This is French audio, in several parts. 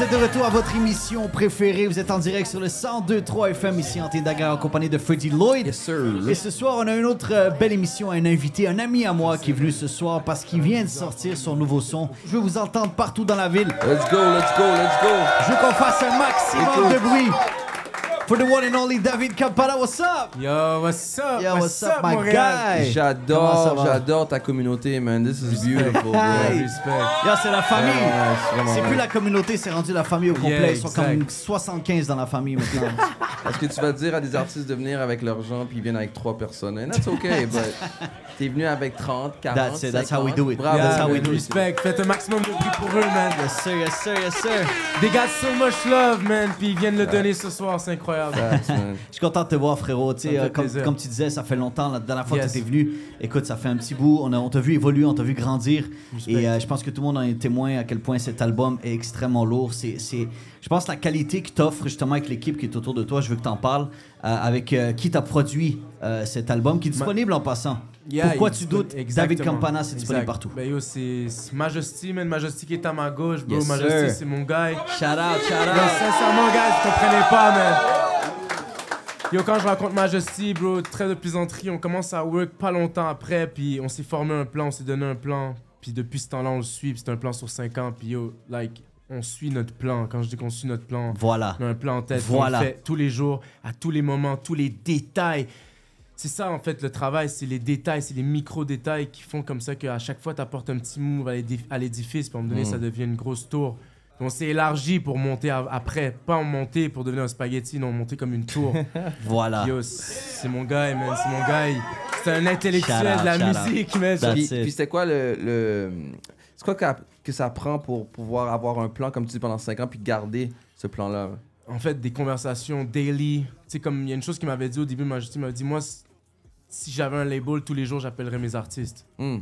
êtes de retour à votre émission préférée. Vous êtes en direct sur le 102.3 FM ici en Tédaga en compagnie de Freddie Lloyd. Yes, sir. Et ce soir, on a une autre belle émission, un invité, un ami à moi qui est venu ce soir parce qu'il vient de sortir son nouveau son. Je veux vous entendre partout dans la ville. Let's go, let's go, let's go. Je veux qu'on fasse un maximum de bruit. For the one and only David Campana, what's up? Yo, what's up? Yo, what's up, my Montréal? guy? Comment ça va? J'adore ta communauté, man. This is beautiful, bro. Hey. Respect. Yo, c'est la famille. vraiment C'est plus nice. la communauté, c'est rendu la famille au complet. Yeah, Ils sont exact. comme 75 dans la famille maintenant. Est-ce que tu vas dire à des artistes de venir avec leurs gens puis ils viennent avec 3 personnes? And that's okay, but t'es venu avec 30, 40, That's it, that's how we 50. do it. Bravo. That's Yeah, how we man, do it. respect. Faites un maximum de bruit pour eux, man. Yes sir, yes sir, yes sir. They got so much love, man. Puis ils viennent le donner ce soir, c'est incroyable. Facts, man. Je suis content de te voir, frérot. Tu sais, Ça me fait comme, plaisir. comme tu disais, ça fait longtemps. La dernière fois Yes. que tu étais venu, écoute, ça fait un petit bout. On t'a vu évoluer, on t'a vu grandir. Respect. Et je pense que tout le monde en est témoin à quel point cet album est extrêmement lourd. Je pense la qualité que t'offres justement avec l'équipe qui est autour de toi. Je veux que t'en parles. Avec qui t'a produit cet album qui est disponible en passant. Yeah, Pourquoi il tu est doutes? disponible. David Exactement. Campana, c'est disponible Exact. partout. Ben yo, c'est Majesty, man. Majesty qui est à ma gauche, bro. Yes, Majesty, sir. c'est mon gars. Shout out, shout Yo, out. sincèrement, guys, vous comprenez pas, man. Yo, quand je rencontre Majesty, bro, très de plaisanterie, on commence à work pas longtemps après, puis on s'est formé un plan, on s'est donné un plan, puis depuis ce temps-là, on le suit, puis c'est un plan sur 5 ans, puis yo, like, on suit notre plan. Quand je dis qu'on suit notre plan, Voilà. on a un plan en tête, Voilà. on le fait tous les jours, à tous les moments, tous les détails. C'est ça, en fait, le travail, c'est les détails, c'est les micro-détails qui font comme ça qu'à chaque fois, tu apportes un petit move à l'édifice, puis à un moment donné, ça devient une grosse tour. On s'est élargi pour monter après, pas en monter pour devenir un spaghetti, non, monter comme une tour. Voilà. Yo, c'est mon gars, man, c'est mon gars. C'est un intellectuel Shout out, de la shout out. musique, man. That's Puis, it. puis c'était quoi c'est quoi que ça prend pour pouvoir avoir un plan, comme tu dis, pendant 5 ans, puis garder ce plan-là? En fait, des conversations daily. Tu sais, comme il y a une chose qu'il m'avait dit au début, Majesty m'avait dit, moi, si j'avais un label, tous les jours, j'appellerais mes artistes. Hmm.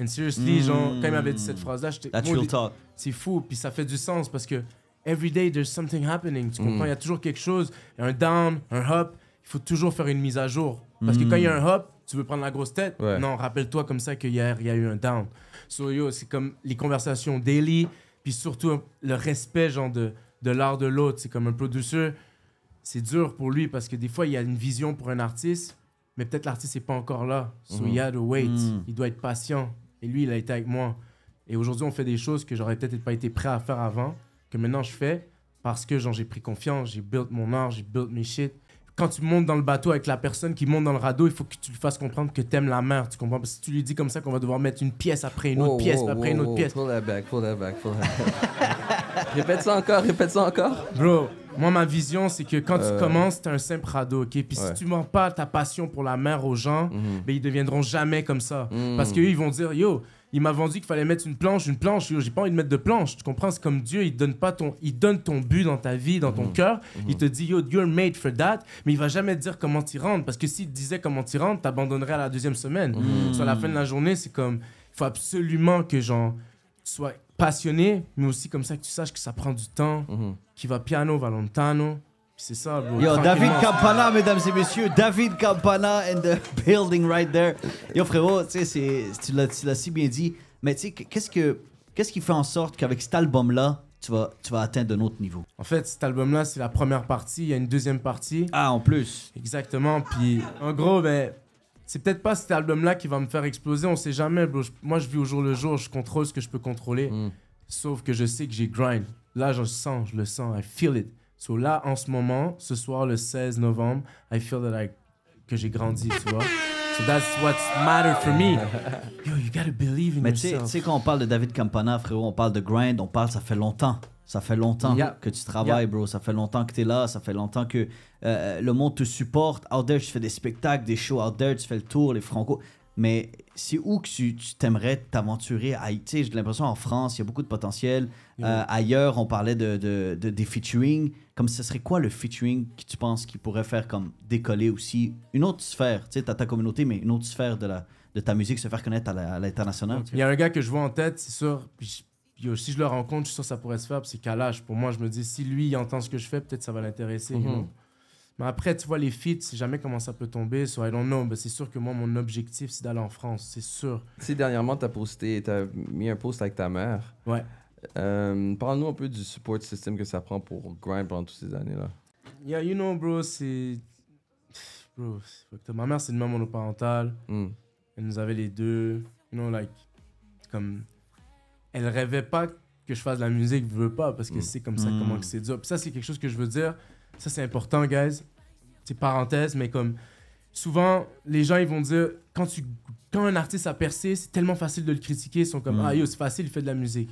And seriously, genre, quand il m'avait dit cette phrase-là, j'étais... That's moi, real talk. C'est fou, puis ça fait du sens parce que every day there's something happening. Tu comprends? Il y a toujours quelque chose, il y a un down, un up. Il faut toujours faire une mise à jour. Parce que quand il y a un up, tu veux prendre la grosse tête? Ouais. Non, rappelle-toi comme ça qu'hier, il y a eu un down. So yo, c'est comme les conversations daily, puis surtout le respect genre de l'art de l'autre. C'est comme un producer, c'est dur pour lui parce que des fois, il y a une vision pour un artiste, mais peut-être l'artiste n'est pas encore là. So he had to wait. Il doit être patient. Et lui, il a été avec moi. Et aujourd'hui, on fait des choses que j'aurais peut-être pas été prêt à faire avant, que maintenant je fais parce que genre j'ai pris confiance, j'ai build mon art, j'ai build mes shit. Quand tu montes dans le bateau avec la personne qui monte dans le radeau, il faut que tu lui fasses comprendre que t'aimes la mer, tu comprends? Parce que si tu lui dis comme ça qu'on va devoir mettre une pièce après une autre pièce, après une autre pièce. Pull that back, pull that back, pull that back. Répète ça encore. Bro, moi, ma vision, c'est que quand tu commences, t'es un simple radeau, OK? Puis Ouais. si tu vends pas ta passion pour la mer aux gens, ben, ils deviendront jamais comme ça. Parce qu'eux, ils vont dire, yo, il m'a vendu qu'il fallait mettre une planche, yo, j'ai pas envie de mettre de planche. Tu comprends? C'est comme Dieu, il donne ton but dans ta vie, dans ton cœur. Il te dit, yo, you're made for that, mais il va jamais te dire comment t'y rentres. Parce que s'il te disait comment t'y rentres, t'abandonnerais à la deuxième semaine. Sur la fin de la journée, c'est comme, il faut absolument que, genre, tu sois passionné, mais aussi comme ça que tu saches que ça prend du temps, qui va piano, va lontano. Puis c'est ça, bro. Yo, David Tranquillement, Campana, mesdames et messieurs. David Campana in the building right there. Yo, frérot, tu sais, tu l'as si bien dit. Mais tu sais, qu'est-ce qui fait en sorte qu'avec cet album-là, tu vas atteindre un autre niveau? En fait, cet album-là, c'est la première partie. Il y a une deuxième partie. Ah, en plus. Exactement. Puis, en gros, ben, c'est peut-être pas cet album-là qui va me faire exploser. On sait jamais, bro. Moi, je vis au jour le jour. Je contrôle ce que je peux contrôler. Sauf que je sais que j'ai grind. Là, je le sens. I feel it. So là, en ce moment, ce soir, le 16 novembre, I feel que j'ai grandi, tu vois. So that's what's matter for me. Yo, you gotta believe in Mais tu yourself. sais, quand on parle de David Campana, frérot, on parle de grind, ça fait longtemps. Ça fait longtemps Yeah. que tu travailles, bro. Ça fait longtemps que tu es là. Ça fait longtemps que le monde te supporte. Out there, tu fais des spectacles, des shows out there, tu fais le tour, les franco. Mais c'est où que tu t'aimerais t'aventurer à Haïti? J'ai l'impression en France, il y a beaucoup de potentiel. Ailleurs, on parlait des featuring. Comme ce serait quoi le featuring que tu penses qui pourrait faire comme décoller aussi une autre sphère? Tu sais, t'as ta communauté, mais une autre sphère de ta musique, se faire connaître à l'international. Il y a un gars que je vois en tête, c'est sûr. Puis yo, si je le rencontre, je suis sûr que ça pourrait se faire. Puis c'est Kalash. Pour moi, je me dis, si lui, il entend ce que je fais, peut-être ça va l'intéresser. You know? Mais après, tu vois, les feats, c'est jamais comment ça peut tomber. So I don't know. Mais c'est sûr que moi, mon objectif, c'est d'aller en France. C'est sûr. Tu sais, dernièrement, t'as mis un post avec ta mère. Ouais. Parle-nous un peu du support system que ça prend pour grind pendant toutes ces années-là. Yeah, you know, bro, c'est... Bro, ma mère, c'est une mère monoparentale. Elle nous avait les deux. You know, like... Comme... Elle rêvait pas que je fasse de la musique, je veux pas, parce que c'est comme ça, comment que c'est dur. Puis ça, c'est quelque chose que je veux dire. Ça, c'est important, guys. C'est parenthèse, mais comme... Souvent, les gens, ils vont dire... Quand un artiste a percé, c'est tellement facile de le critiquer. Ils sont comme, ah, yo, c'est facile, il fait de la musique.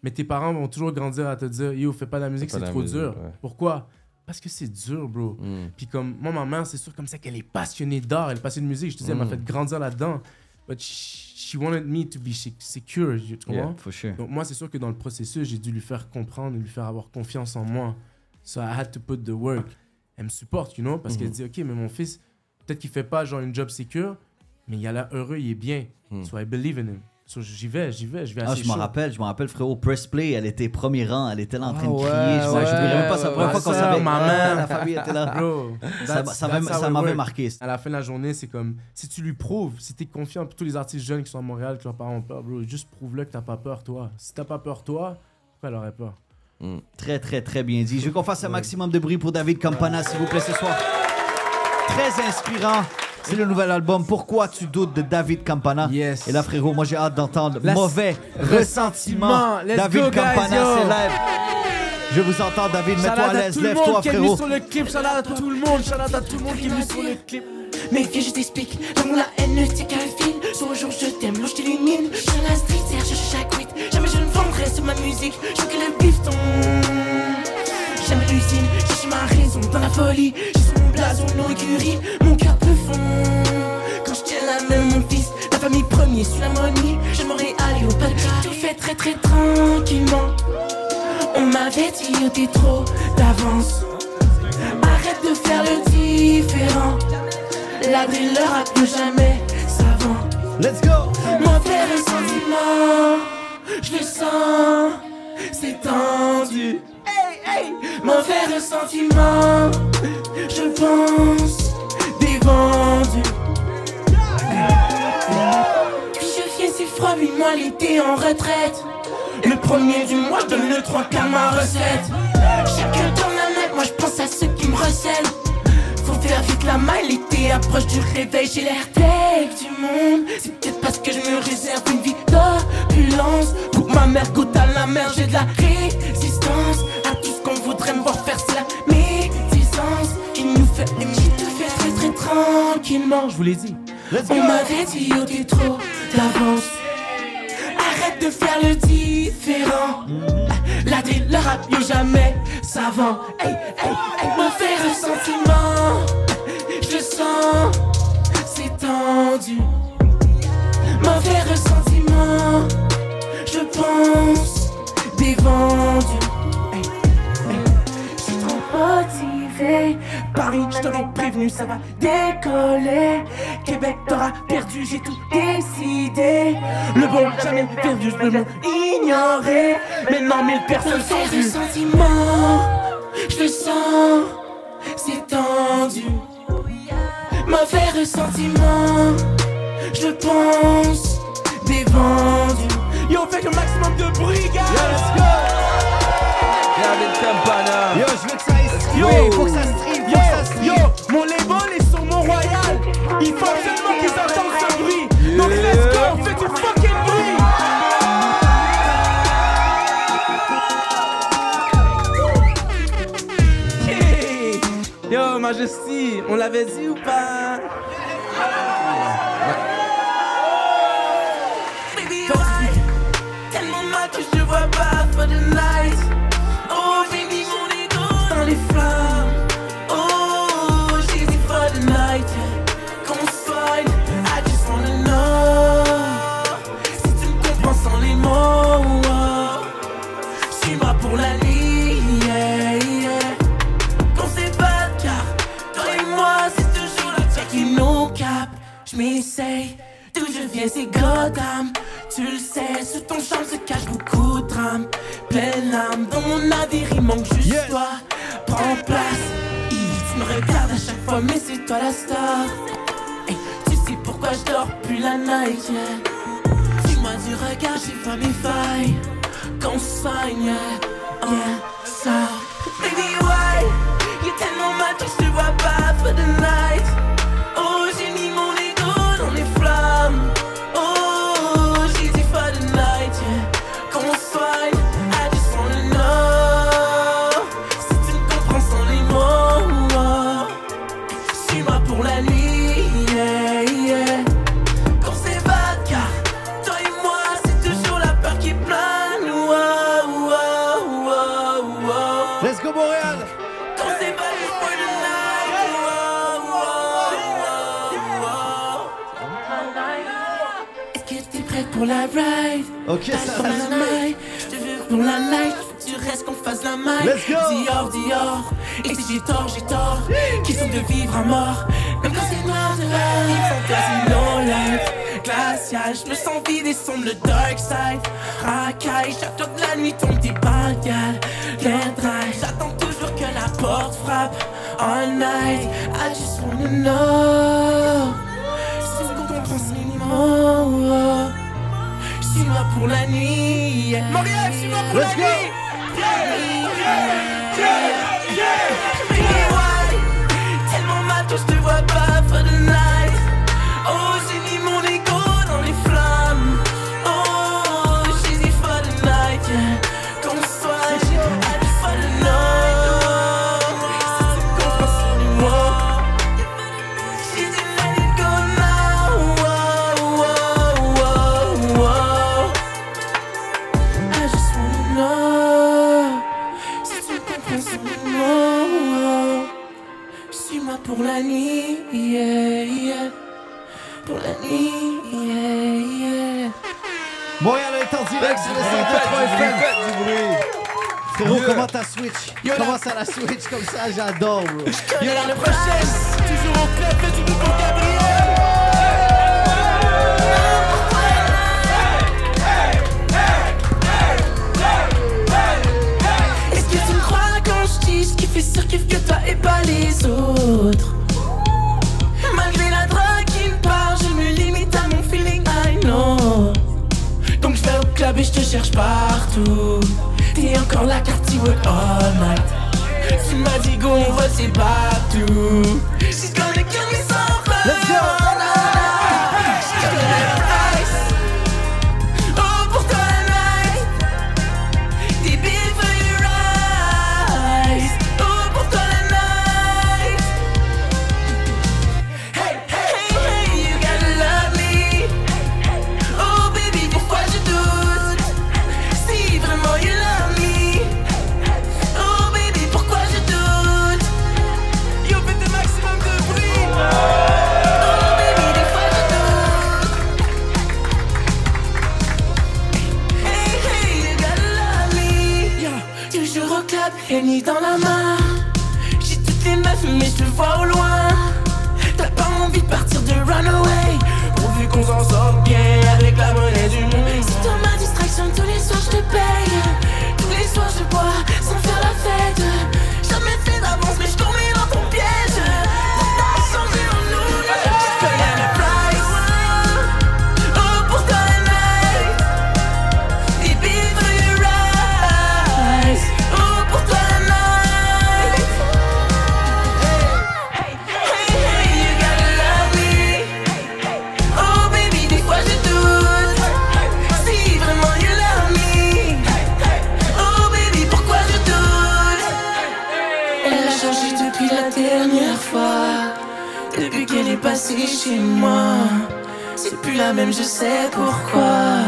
Mais tes parents vont toujours grandir à te dire, yo, fais pas de la musique, c'est trop dur. Ouais. Pourquoi? Parce que c'est dur, bro. Puis comme, moi, ma mère, c'est sûr comme ça qu'elle est passionnée d'art, elle est passionnée de musique. Je te dis, elle m'a fait grandir là-dedans. But she wanted me to be secure, tu comprends? Yeah, for sure. Donc moi, c'est sûr que dans le processus, j'ai dû lui faire comprendre, lui faire avoir confiance en moi. So I had to put the work. Elle me supporte, you know, parce qu'elle dit, OK, mais mon fils, peut-être qu'il fait pas genre une job secure, mais il a l'air heureux, il est bien. So I believe in him. So j'y vais assez je me rappelle, frérot, Press Play, elle était premier rang, elle était là en train de crier. Je ouais, n'oublierai même pas, c'est la première fois qu'on savait. Ma mère, la famille était là. Bro, ça m'avait marqué. À la fin de la journée, c'est comme, si tu lui prouves, si t'es confiant, puis tous les artistes jeunes qui sont à Montréal, que leurs parents ont peur, bro, juste prouve-le que t'as pas peur, toi. Si t'as pas peur, toi, pourquoi elle aurait peur? Très, très, très bien dit. Je veux qu'on fasse un maximum de bruit pour David Campana, s'il vous plaît, ce soir. Très inspirant. C'est le nouvel album Pourquoi tu doutes de David Campana. Yes. Et là, frérot, moi j'ai hâte d'entendre Mauvais Ressentiment. David Campana, c'est live. Je vous entends, David. Mets-toi à l'aise. Lève-toi, frérot. Sur le clip, shout out à tout le monde. Shout out à tout le monde qui est venu sur le clip. Mais viens, je t'explique. L'amour, la haine ne tient qu'à un fil. Sur un jour, je t'aime, l'autre, je t'élimine. Je suis dans la street, cherche chaque week. Jamais je ne vendrai sur ma musique. Je veux que le bif tombe. Jamais l'usine, cherche ma raison dans la folie. J'ai sur mon blason, mon écurie, mon cœur peut fondre. Quand je tiens la main, mon fils, la famille premier sur la monnaie. Je m'aurais allé au pas de tout fait très très tranquillement. On m'avait dit, oh, t'es trop d'avance. Arrête de faire le différent. La driller a plus jamais savant. Let's go. Mauvais ressentiment, je le sens, c'est tendu. Mauvais ressentiment, je pense, dévendu. Puis je viens si froid, 8 mois l'été en retraite. Le premier du mois, je donne le 3 quarts ma recette. Chacun tourne la main, moi je pense à ceux qui me recèlent. Faut faire vite la maille, l'été approche du réveil. J'ai l'air tech du monde. C'est peut-être parce que je me réserve une vie d'opulence. Pour que ma mère goûte à la mer, j'ai de la résistance. À tout ce qu'on voudrait me voir faire, c'est la médisance qui nous fait tout faire très très tranquillement. Je vous l'ai dit. On m'avait dit, oh t'es trop d'avance. Arrête de faire le différent. La driller a plus jamais savant. Hey, hey, hey, mauvais ressentiment, je le sens, c'est tendu. Mauvais ressentiment, je pense, dévendu. Hey, hey, je suis trop motivé. Paris, je t'aurais prévenu, ça va décoller. Québec, t'auras perdu, j'ai tout décidé. Le bon, jamais perdu, je peux me ignorer. Maintenant, 1000 personnes sont vues. Sentiment, je le sens, c'est tendu. Mauvais ressentiment, je pense, dévendu. Yo, faites le maximum de bruit, guys. Let's go. David Campana. Yo, je veux que ça Yo, il faut que ça stream. Yo, mon label est sur Mont-Royal. Il faut absolument qu'ils entendent ce bruit. Donc let's go, fais du fucking bruit. Hey. Yo, Majesty, on l'avait dit ou pas? Baby, why? Tellement mal que je te vois pas for the night. Oh, baby, mon ego dans les flammes. Oh, j'ai dit for the night. Qu'on soigne, I just wanna know. Si tu me comprends sans les mots, oh. Suis-moi pour la nuit, yeah, yeah. Qu'on s'évade car toi et moi c'est toujours le check qui nous cap. J'm'essaye, d'où je viens c'est Gotham. Tu le sais, sous ton charme se cache beaucoup de drames. Pleine âme, dans mon navire il manque juste toi. Prends place, tu me regardes à chaque fois mais c'est toi la star. Hey, tu sais pourquoi je dors plus la night, yeah. Dis-moi du regard, j'ai pas mes failles. qu'on soigne, yeah, ça. Baby, why? Y'a tellement mal que je te vois pas for the night. Oh, j'ai mis mon ego dans les flammes. Oh, j'ai dit for the night, yeah, qu'on soigne. I just wanna know si tu me comprends sans les mots. Oh. Suis-moi pour la nuit, yeah, yeah. Quand c'est vodka, toi et moi, c'est toujours la peur qui plane. Oh, oh, oh, oh, oh. Let's go Montréal. Quand c'est vodka for the night. Oh, oh, oh, oh. Est-ce que t'es prête pour la ride? Ok, ça Pour va. la night, je te veux pour la night. Tu restes qu'on fasse la maille. Let's go. Dior, Dior. Et si j'ai tort, j'ai tort. Question de vivre à mort. Même quand c'est noir dehors. Fantasy no light. Glacial, je me sens vide et sombre, le dark side. Racaille, j'attends que la nuit tombe tes barricades. L'endrive, j'attends toujours que la porte frappe. All night, I just wanna know si tu comprends ces mots. Suis-moi pour la nuit. Montréal, suis-moi pour Let's la go. nuit. Baby, why? Tellement mal que je te vois pas for the night. Oh, j'ai mis mon ego dans les flammes. Oh, j'ai dit for the night, yeah. Qu'on soit, I just wanna know si tu comprends sur les mots. J'ai dit let it go now. Oh, oh, oh, oh. I just wanna know si tu comprends sur les mots. Suis-moi pour la nuit, yeah, yeah. Pour la nuit, yeah, yeah. Montréal est en direct sur le 103 FM. Frérot, comment t'as switch? Comment ça la switch comme ça? J'adore, bro. Yo, l'année prochaine, toujours au club, fais du nouveau Gabriel. Est-ce que tu me crois quand je dis ce qui fait surkiffe que toi et pas les autres? Malgré la drogue qui me parle, je me limite à mon feeling, I know. Donc je vais au club et je te cherche partout. T'es encore la carte work all night. Tu m'as dit go, on va c'est partout. She's gonna kill me softly. Let's go. She's gonna have price. Oh, pour toi la night. Des billes for your eyes. Oh, pour toi la night. Hey, hey, hey, you gotta love me. Oh, baby, pourquoi je doute? Si vraiment you love me. Oh, baby, pourquoi je doute? Yo, faites le maximum de bruit. Oh, baby, des fois je doute. Hey, hey, you gotta love me. Yo, toujours au club, Henny dans la main. J'ai toutes les meufs, mais je te vois au loin. T'as pas envie de partir de runaway. Pourvu qu'on s'en sorte bien avec la monnaie du monde. C'est toi ma distraction, tous les soirs je te paye. Tous les soirs je bois sans faire la fête. Jamais fait d'avance, mais je tombais dans ton piège. T'as changé en nous, je connais le price. Oh, pour toi la night. Des billes for your eyes. Oh, pour toi la night. Hey, hey, hey, you gotta love me. Oh, baby, des fois je doute. Si vraiment you love me. Oh, baby, pourquoi je doute? Elle a changé depuis la dernière fois. Depuis qu'elle est passée chez moi. C'est plus la même, je sais pourquoi.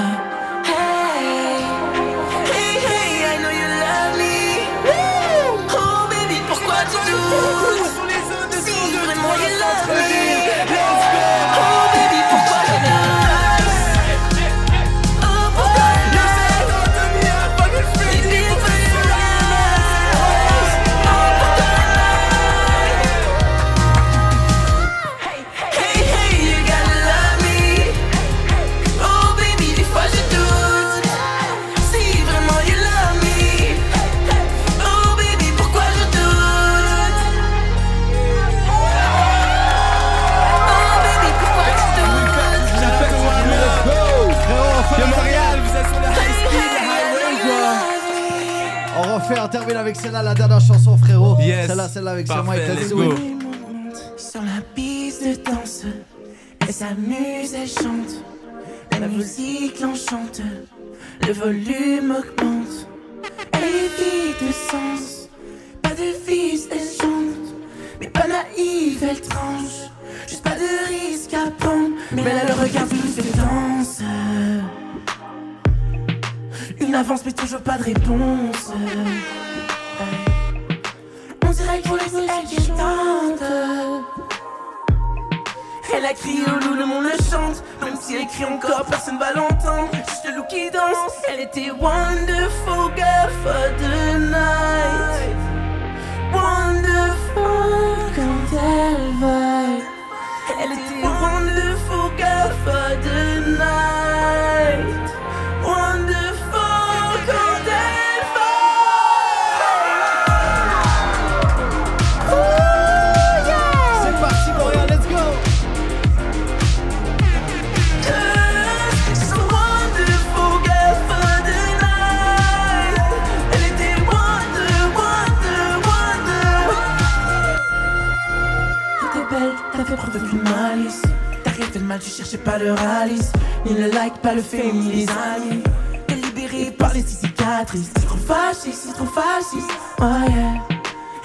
Hey, hey, hey, I know you love me. Oh, baby, pourquoi tu doutes? Si vraiment you love me. Oh, baby, pourquoi je doute? Oh, pour toi la night. Des billes for your eyes. Oh, pour toi la night. Hey, hey, you gotta love me. Oh, baby, des fois je avec celle-là, la dernière chanson, frérot. Yes. Celle-là avec Parfait, Mike, let's let's go. go. Sur la piste de danse, elle s'amuse, elle chante. La musique l'enchante, le volume augmente. Elle est vide de sens, pas de vice, elle chante. Mais pas naïve, elle tranche, juste pas de risque à prendre. Mais là, le regard plus fait danse. Une avance, mais toujours pas de réponse. On dirait que pour les elle qui chante. Elle a crié au loup, le monde le chante. Même si elle crie encore, personne va l'entendre. Juste le loup qui danse. Elle était wonderful girl for the night. Wonderful quand elle vibe. Elle était wonderful girl for the night. Wonderful quand elle vibe. Ooh, yeah. C'est parti, Montréal, let's go. She's a wonderful girl for the night. Elle était wonder. T'étais belle, t'as fait preuve d'aucune malice. T'as rien fait de mal, tu cherchais pas le ralice. Ni le like, pas le fame, ni les amis. T'es libéré par les cicatrices. C'est trop fasciste, oh yeah.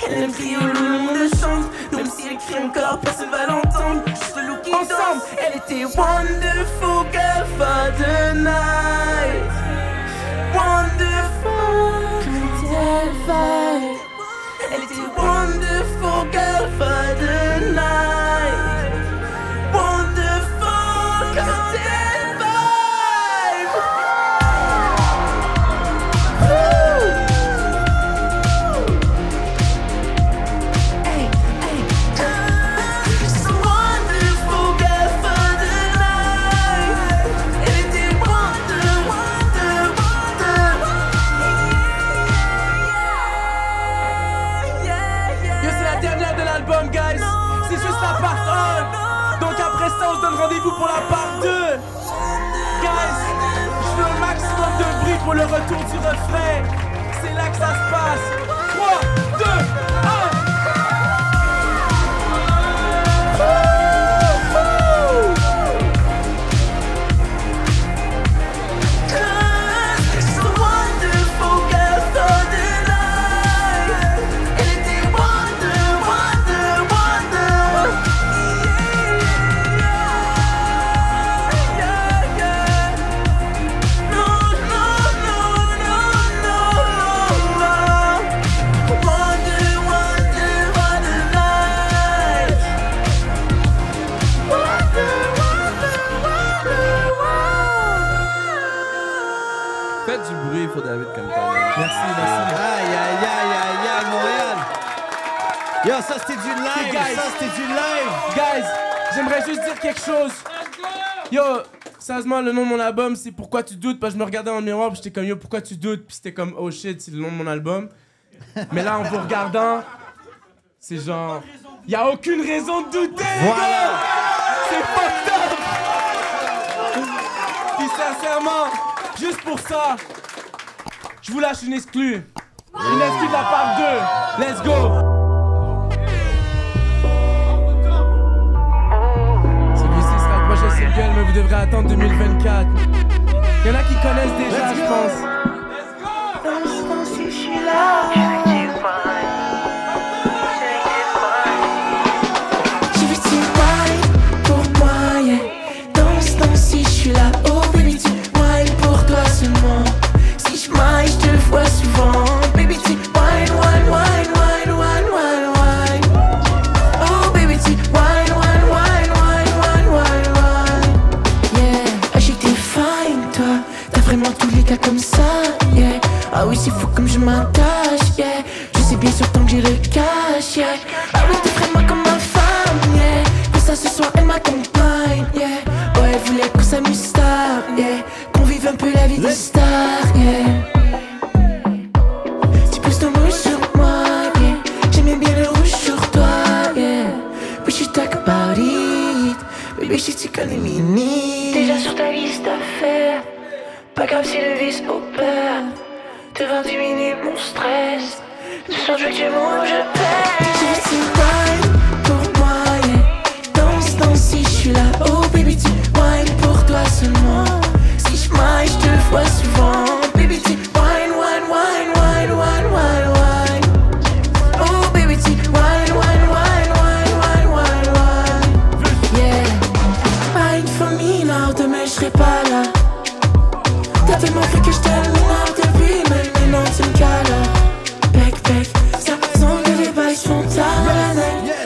Elle aime crier au loup, le monde le chante. Même si elle crie encore, personne va l'entendre. Juste le loup qui danse. Elle était wonderful girl for the night. Wonderful quand elle vibe. Elle était wonderful girl for the night. Wonderful quand elle vibe. Hey, hey, she's a wonderful girl for the night. Elle était Yo, c'est la dernière de l'album, guys. C'est juste la part 1. Donc après ça, on se donne rendez-vous pour la part 2. Guys, je veux un maximum de bruit pour le retour du refrain. C'est là que ça se passe. 3, 2, 1. Faites du bruit pour David comme ça. Merci. Aïe, Montréal. Yo, ça c'était du live, guys. ça c'était du live. Guys, j'aimerais juste dire quelque chose. Yo, sérieusement, le nom de mon album, c'est Pourquoi tu doutes. Parce que je me regardais dans le miroir, puis j'étais comme yo, pourquoi tu doutes. Puis c'était comme oh shit, c'est le nom de mon album. Mais là, en vous regardant, c'est genre, y a aucune raison de douter. Voilà. C'est fucked up. Puis sincèrement, juste pour ça, je vous lâche une exclue. Une exclue de la part 2. Let's go. Celui-ci sera le prochain single, mais vous devrez attendre 2024. Il y en a qui connaissent déjà, je pense. Si je suis là, je veux t'y wine pour moi, yeah. Danse si je suis là, oh baby tu wine pour toi seulement. Si je maille, je te vois souvent, baby tu wine. Oh baby tu wine. Yeah, ah j'étais fine toi, t'as vraiment tous les cas comme ça, yeah. Ah oui c'est fou comme je m'attache, yeah. Je sais bien sûr tant que j'ai le cash, yeah. Ah oui t'es vraiment comme ma femme, yeah. Pour ça ce soir elle m'accompagne, yeah. Ouais elle voulait qu'on s'amuse tard, yeah. Qu'on vive un peu la vie des stars, yeah. Tu pousses ton rouge sur moi, yeah. J'aimais bien le rouge sur toi, yeah. We should talk about it. Baby je sais que tu connais mes limites. Déjà sur ta liste d'affaires. Pas grave si le vice opère. Devant diminuer mon stress. Sur je du monde, je paie. Je veux que tu wine pour moi, yeah. Danse, danse si je suis là. Oh baby, tu wine pour toi seulement. Si je maille, je te vois souvent. Baby, tu wine, wine, wine, wine, wine, wine, wine. Oh baby, tu wine, wine, wine, wine, wine, wine, wine. Yeah. Wine for me, now demain je serai pas là. T'as tellement cru que je t'aime, now depuis, mais maintenant tu me cales. Bec, bec, ça sent que les bails se font tard.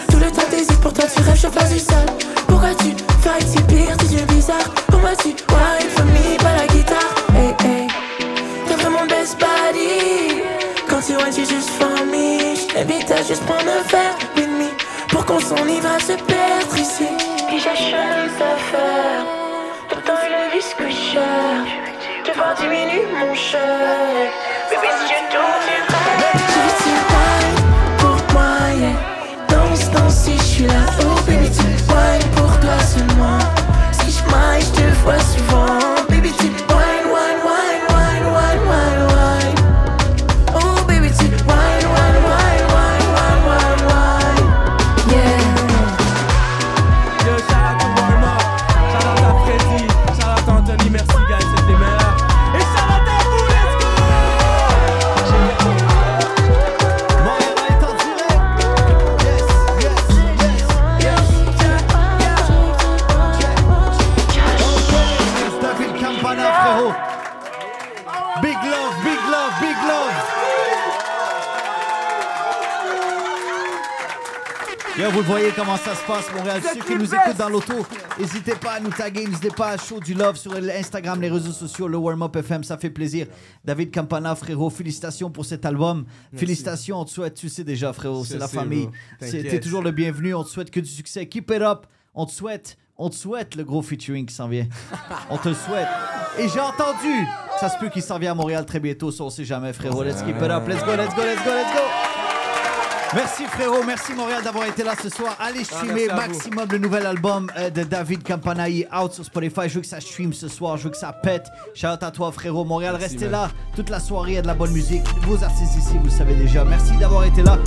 Tout le temps t'hésites, pour toi tu rêves, je fais du sale. Pourquoi tu fight si pire, tes yeux bizarres? Pourquoi tu wine for me, pas la guitare? Hey, hey, t'es vraiment best buddy. Quand tu wine, tu juste for me. J't'invite à juste prendre un verre with me, pour qu'on s'enivre à se perdre ici. Puis j'achète les affaires, pourtant il est squisher. Je vais diminuer mon chèque. Bébé, si je tourne, tu rêves. Je veux que tu wine pour moi, yeah. Danse, danse si je suis là. Oh baby, tu wine pour toi seulement. Si je maille, je te vois souvent. Baby, tu wine, wine, wine, wine, wine, wine, wine. Oh baby, tu wine, wine, wine, wine, wine, wine, wine. Yeah. Yo, shout out to Warm Up, shout out à Freddy, shout out à Anthony, merci guys, c'est les meilleurs. Et shout out à vous, let's go! Montréal est en direct. Yes. David Campana, frérot. Big love, big love, big love. Yo, vous le voyez comment ça se passe, Montréal. Ceux qui nous écoutent dans l'auto, n'hésitez pas à nous taguer, n'hésitez pas à show du love sur Instagram, les réseaux sociaux, le Warm Up FM, ça fait plaisir. David Campana, frérot, félicitations pour cet album. Merci. Félicitations, on te souhaite, tu sais déjà, frérot, c'est la sais, famille. bro. T'inquiète. T'es toujours le bienvenu, on te souhaite que du succès. Keep it up, on te souhaite le gros featuring qui s'en vient. On te le souhaite. Et j'ai entendu, ça se peut qu'il s'en vient à Montréal très bientôt, ça on sait jamais, frérot. Let's keep it up, let's go, let's go, let's go, let's go. Merci frérot, merci Montréal d'avoir été là ce soir. Allez streamer merci à vous. maximum le nouvel album de David Campana, out sur Spotify. Je veux que ça stream ce soir, je veux que ça pète. Shout out à toi frérot. Montréal, Merci, restez man. là toute la soirée, il y a de la bonne musique. Vos artistes ici, vous le savez déjà. Merci d'avoir été là.